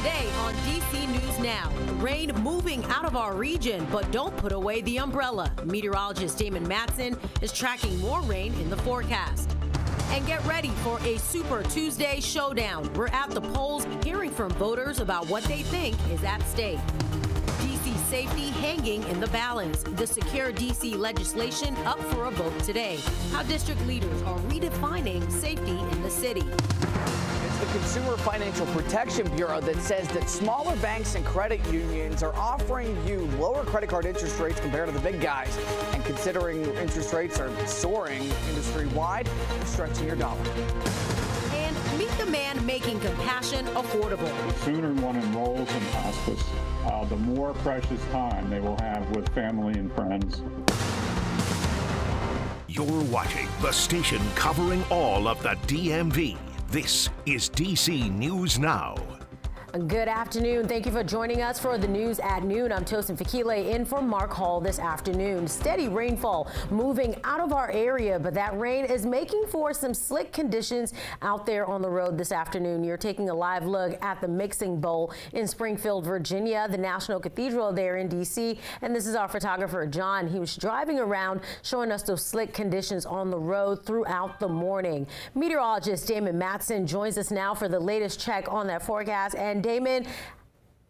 Today on DC News Now, rain moving out of our region, but don't put away the umbrella. Meteorologist Damon Matson is tracking more rain in the forecast. And get ready for a Super Tuesday showdown. We're at the polls hearing from voters about what they think is at stake. DC safety hanging in the balance. The Secure DC legislation up for a vote today. How district leaders are redefining safety in the city. It's the Consumer Financial Protection Bureau that says that smaller banks and credit unions are offering you lower credit card interest rates compared to the big guys. And considering interest rates are soaring industry-wide, they're stretching your dollar. And meet the man making compassion affordable. The sooner one enrolls in hospice, the more precious time they will have with family and friends. You're watching the station covering all of the DMV. This is DC News Now. Good afternoon. Thank you for joining us for the news at noon. I'm Tosin Fakile in for Mark Hall this afternoon. Steady rainfall moving out of our area, but that rain is making for some slick conditions out there on the road this afternoon. You're taking a live look at the Mixing Bowl in Springfield, Virginia, the National Cathedral there in DC. And this is our photographer, John. He was driving around showing us those slick conditions on the road throughout the morning. Meteorologist Damon Matson joins us now for the latest check on that forecast. And Damon,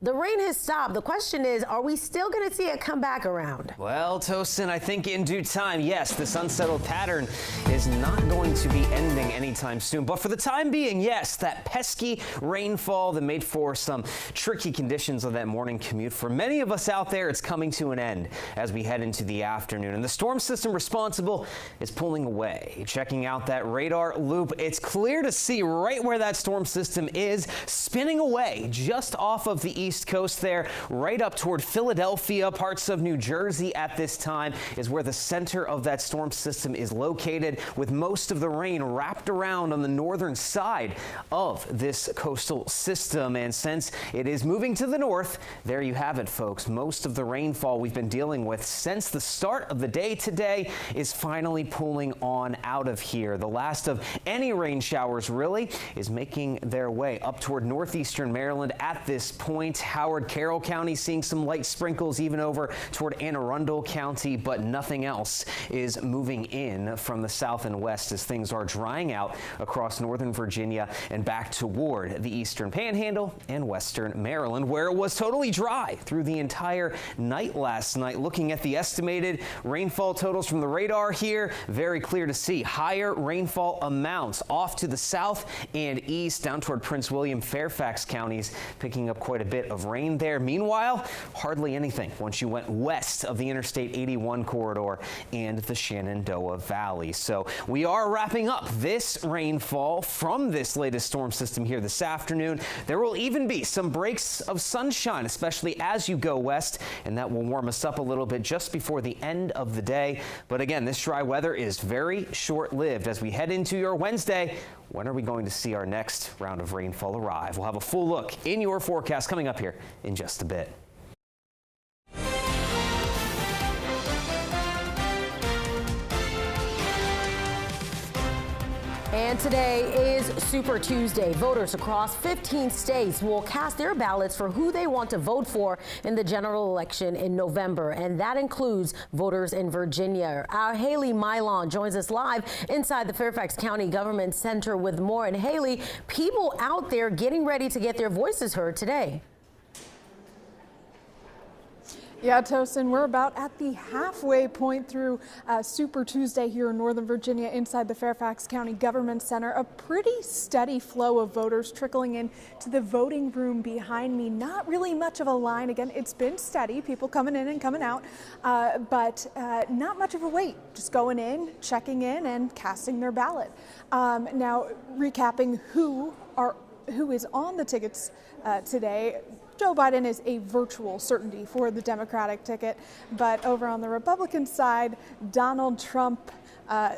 the rain has stopped. The question is, are we still going to see it come back around? Well, Tosin, I think in due time, yes, this unsettled pattern is not going to be ending anytime soon. But for the time being, yes, that pesky rainfall that made for some tricky conditions on that morning commute. For many of us out there, it's coming to an end as we head into the afternoon. And the storm system responsible is pulling away. Checking out that radar loop, it's clear to see right where that storm system is spinning away just off of the east coast there, right up toward Philadelphia. Parts of New Jersey at this time is where the center of that storm system is located, with most of the rain wrapped around on the northern side of this coastal system. And since it is moving to the north, there you have it, folks. Most of the rainfall we've been dealing with since the start of the day today is finally pulling on out of here. The last of any rain showers really is making their way up toward northeastern Maryland at this point. Howard, Carroll County seeing some light sprinkles even over toward Anne Arundel County, but nothing else is moving in from the south and west as things are drying out across northern Virginia and back toward the eastern Panhandle and western Maryland, where it was totally dry through the entire night last night. Looking at the estimated rainfall totals from the radar here, very clear to see higher rainfall amounts off to the south and east down toward Prince William, Fairfax counties, picking up quite a bit of rain there. Meanwhile, hardly anything once you went west of the Interstate 81 corridor and the Shenandoah Valley. So we are wrapping up this rainfall from this latest storm system here this afternoon. There will even be some breaks of sunshine, especially as you go west, and that will warm us up a little bit just before the end of the day. But again, this dry weather is very short-lived as we head into your Wednesday. When are we going to see our next round of rainfall arrive? We'll have a full look in your forecast coming up here in just a bit. And today is Super Tuesday. Voters across 15 states will cast their ballots for who they want to vote for in the general election in November. And that includes voters in Virginia. Our Haley Mylon joins us live inside the Fairfax County Government Center with more. And Haley, people out there getting ready to get their voices heard today. Yeah, Tosin, we're about at the halfway point through Super Tuesday here in Northern Virginia inside the Fairfax County Government Center. A pretty steady flow of voters trickling in to the voting room behind me. Not really much of a line. Again, it's been steady, people coming in and coming out, but not much of a wait. Just going in, checking in, and casting their ballot. Now, recapping who is on the tickets today. Joe Biden is a virtual certainty for the Democratic ticket, but over on the Republican side, Donald Trump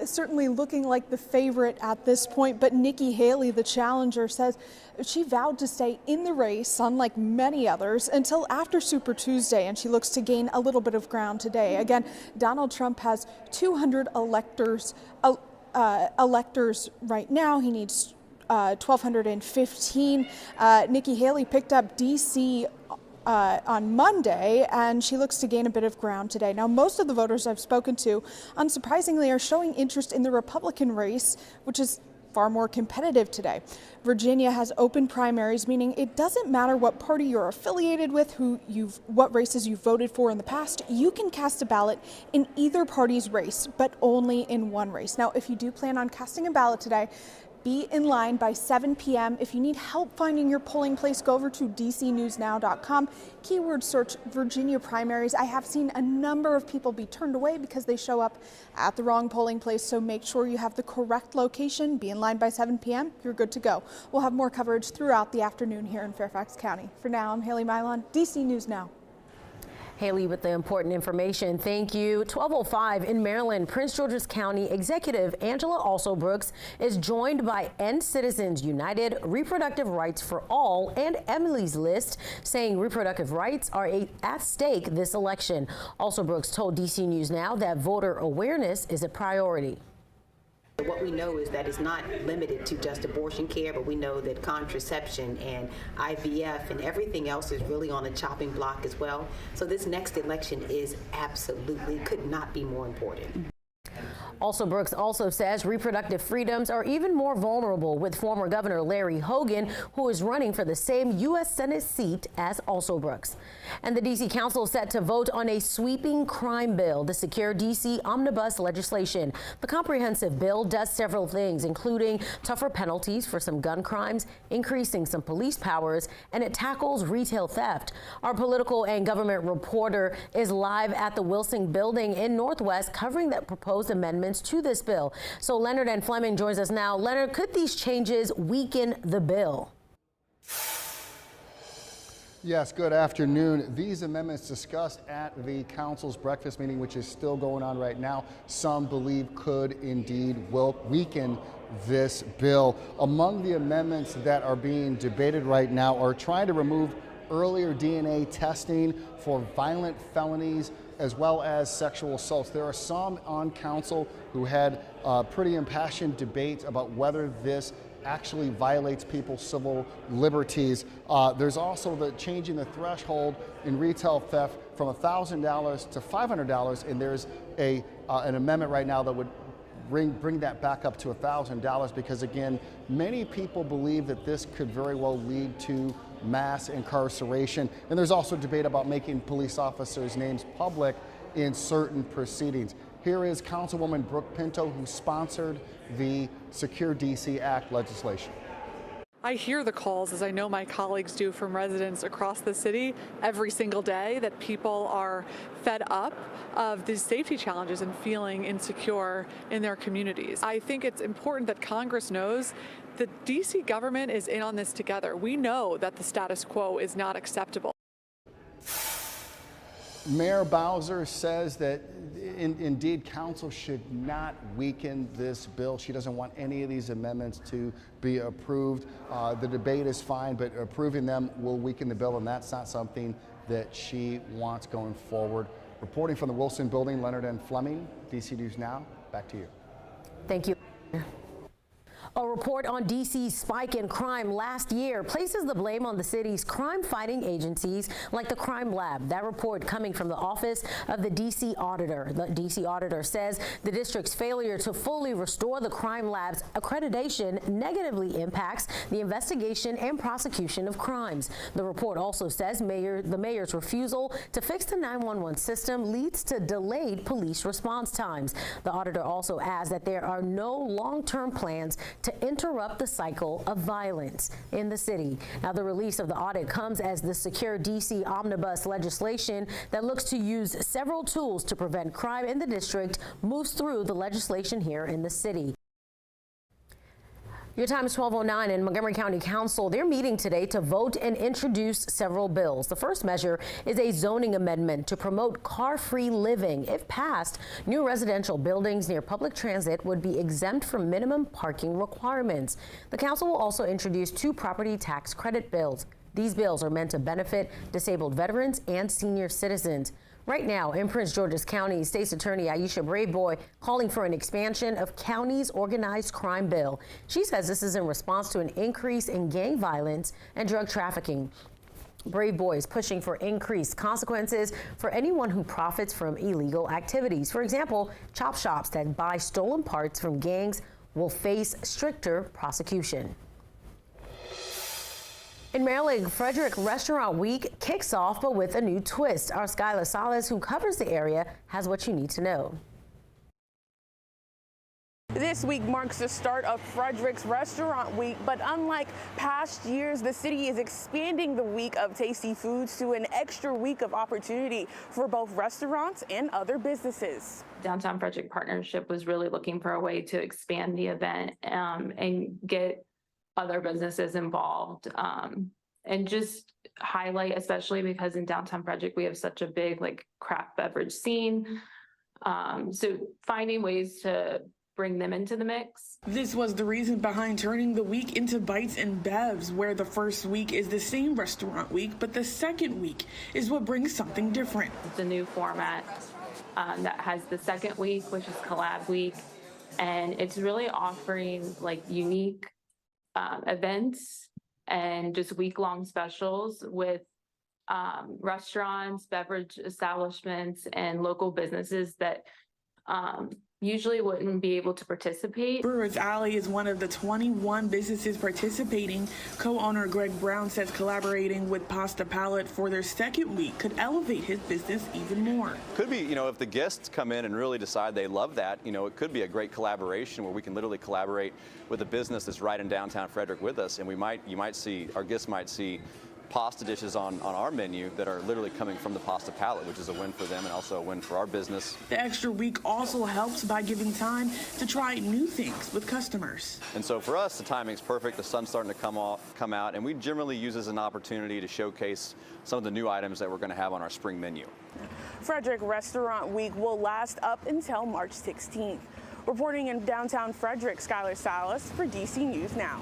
certainly looking like the favorite at this point, but Nikki Haley, the challenger, says she vowed to stay in the race, unlike many others, until after Super Tuesday, and she looks to gain a little bit of ground today. Again, Donald Trump has 200 electors right now. He needs 1,215. Nikki Haley picked up D.C. On Monday, and she looks to gain a bit of ground today. Now, most of the voters I've spoken to, unsurprisingly, are showing interest in the Republican race, which is far more competitive today. Virginia has open primaries, meaning it doesn't matter what party you're affiliated with, what races you've voted for in the past. You can cast a ballot in either party's race, but only in one race. Now, if you do plan on casting a ballot today, be in line by 7 p.m. If you need help finding your polling place, go over to dcnewsnow.com. Keyword search Virginia primaries. I have seen a number of people be turned away because they show up at the wrong polling place, so make sure you have the correct location. Be in line by 7 p.m. You're good to go. We'll have more coverage throughout the afternoon here in Fairfax County. For now, I'm Haley Mylon, DC News Now. Haley with the important information. Thank you. 12:05 in Maryland, Prince George's County Executive Angela Alsobrooks is joined by End Citizens United, Reproductive Rights for All, and Emily's List, saying reproductive rights are at stake this election. Alsobrooks told DC News Now that voter awareness is a priority. What we know is that it's not limited to just abortion care, but we know that contraception and IVF and everything else is really on the chopping block as well. So this next election is absolutely, could not be more important. Alsobrooks also says reproductive freedoms are even more vulnerable with former Governor Larry Hogan, who is running for the same U.S. Senate seat as Alsobrooks. And the D.C. Council set to vote on a sweeping crime bill, the Secure D.C. Omnibus legislation. The comprehensive bill does several things, including tougher penalties for some gun crimes, increasing some police powers, and it tackles retail theft. Our political and government reporter is live at the Wilson Building in Northwest covering the proposed amendments to this bill. So Leonard and Fleming joins us now. Leonard, could these changes weaken the bill? Yes, good afternoon. These amendments discussed at the council's breakfast meeting, which is still going on right now, some believe could indeed will weaken this bill. Among the amendments that are being debated right now are trying to remove earlier DNA testing for violent felonies as well as sexual assaults. There are some on council who had pretty impassioned debates about whether this actually violates people's civil liberties. There's also the changing the threshold in retail theft from $1,000 to $500, and there's an amendment right now that would bring that back up to $1,000 because, again, many people believe that this could very well lead to mass incarceration. And there's also debate about making police officers' names public in certain proceedings. Here is Councilwoman Brooke Pinto, who sponsored the Secure DC Act legislation. I hear the calls, as I know my colleagues do, from residents across the city every single day that people are fed up of these safety challenges and feeling insecure in their communities. I think it's important that Congress knows the DC government is in on this together. We know that the status quo is not acceptable. Mayor Bowser says that indeed council should not weaken this bill. She doesn't want any of these amendments to be approved. The debate is fine, but approving them will weaken the bill, and that's not something that she wants going forward. Reporting from the Wilson Building, Leonard and Fleming, DC News Now. Back to you. Thank you. A report on D.C.'s spike in crime last year places the blame on the city's crime-fighting agencies like the Crime Lab. That report coming from the Office of the D.C. Auditor. The D.C. Auditor says the district's failure to fully restore the Crime Lab's accreditation negatively impacts the investigation and prosecution of crimes. The report also says the mayor's refusal to fix the 911 system leads to delayed police response times. The auditor also adds that there are no long-term plans to interrupt the cycle of violence in the city. Now, the release of the audit comes as the Secure DC Omnibus legislation that looks to use several tools to prevent crime in the district moves through the legislation here in the city. Your time is 12:09 in Montgomery County Council. They're meeting today to vote and introduce several bills. The first measure is a zoning amendment to promote car-free living. If passed, new residential buildings near public transit would be exempt from minimum parking requirements. The council will also introduce 2 property tax credit bills. These bills are meant to benefit disabled veterans and senior citizens. Right now, in Prince George's County, State's Attorney Aisha Braveboy calling for an expansion of county's organized crime bill. She says this is in response to an increase in gang violence and drug trafficking. Braveboy is pushing for increased consequences for anyone who profits from illegal activities. For example, chop shops that buy stolen parts from gangs will face stricter prosecution. In Maryland, Frederick Restaurant Week kicks off, but with a new twist. Our Skylar Salas, who covers the area, has what you need to know. This week marks the start of Frederick's Restaurant Week, but unlike past years, the city is expanding the week of tasty foods to an extra week of opportunity for both restaurants and other businesses. Downtown Frederick Partnership was really looking for a way to expand the event and get other businesses involved, and just highlight, especially because in downtown Frederick we have such a big craft beverage scene, so finding ways to bring them into the mix. This was the reason behind turning the week into Bites and Bevs, where the first week is the same restaurant week, but the second week is what brings something different. It's a new format that has the second week, which is Collab Week, and it's really offering unique events and just week-long specials with restaurants, beverage establishments, and local businesses that usually wouldn't be able to participate. Brewers Alley is one of the 21 businesses participating. Co-owner Greg Brown says collaborating with Pasta Palette for their second week could elevate his business even more. Could be, if the guests come in and really decide they love that, it could be a great collaboration where we can literally collaborate with a business that's right in downtown Frederick with us, and our guests might see pasta dishes on our menu that are literally coming from the Pasta Palette, which is a win for them and also a win for our business. The extra week also helps by giving time to try new things with customers. And so for us, the timing's perfect. The sun's starting to come out, and we generally use this as an opportunity to showcase some of the new items that we're going to have on our spring menu. Frederick Restaurant Week will last up until March 16th. Reporting in downtown Frederick, Skylar Salas for DC News Now.